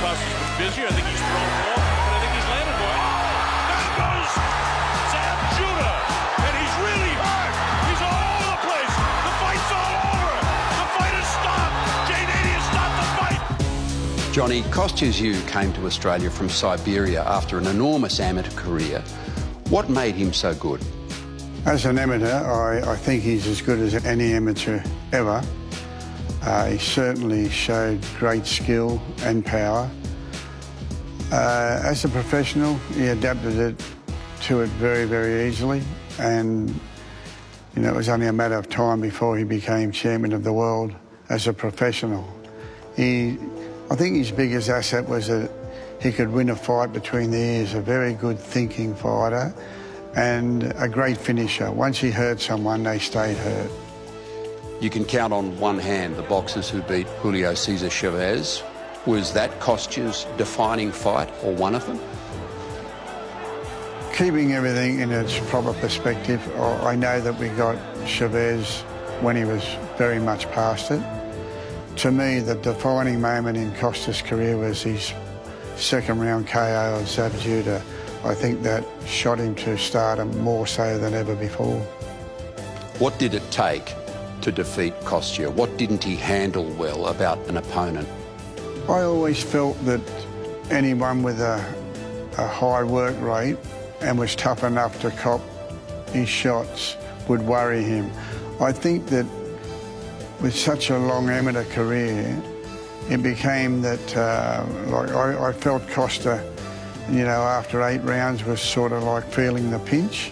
Kosty's been busy. I think he's thrown more, and I think he's landed more. There goes Sam Judah, and he's really hurt. He's all over the place. The fight's all over. The fight has stopped. J80 has stopped the fight. Johnny, Kostya Tszyu came to Australia from Siberia after an enormous amateur career. What made him so good? As an amateur, I think he's as good as any amateur ever. He certainly showed great skill and power. As a professional, he adapted to it very, very easily, and it was only a matter of time before he became champion of the world as a professional. I think his biggest asset was that he could win a fight between the ears, a very good thinking fighter and a great finisher. Once he hurt someone, they stayed hurt. You can count on one hand the boxers who beat Julio Cesar Chavez. Was that Kostya's defining fight, or one of them? Keeping everything in its proper perspective, I know that we got Chavez when he was very much past it. To me, the defining moment in Kostya's career was his second round KO of Judah. I think that shot him to stardom more so than ever before. What did it take to defeat Kostya? What didn't he handle well about an opponent? I always felt that anyone with a high work rate and was tough enough to cop his shots would worry him. I think that with such a long amateur career, it became that I felt Kostya, after 8 rounds was sort of like feeling the pinch,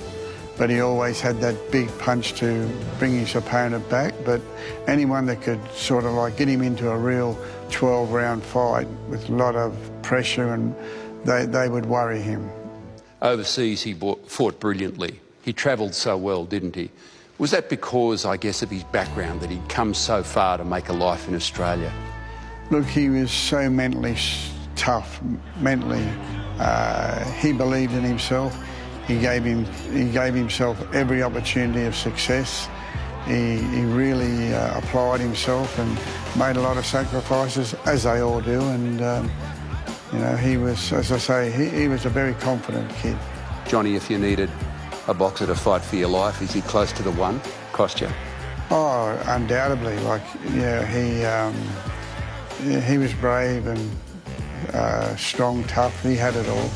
but he always had that big punch to bring his opponent back. But anyone that could sort of like get him into a real 12-round fight with a lot of pressure, and they would worry him. Overseas, he fought brilliantly. He travelled so well, didn't he? Was that because, I guess, of his background, that he'd come so far to make a life in Australia? Look, he was so mentally tough, mentally. He believed in himself. He gave himself every opportunity of success. He really applied himself and made a lot of sacrifices, as they all do. And, he was, as I say, he was a very confident kid. Johnny, if you needed a boxer to fight for your life, is he close to the one, Kostya? Oh, undoubtedly. He was brave and strong, tough. He had it all.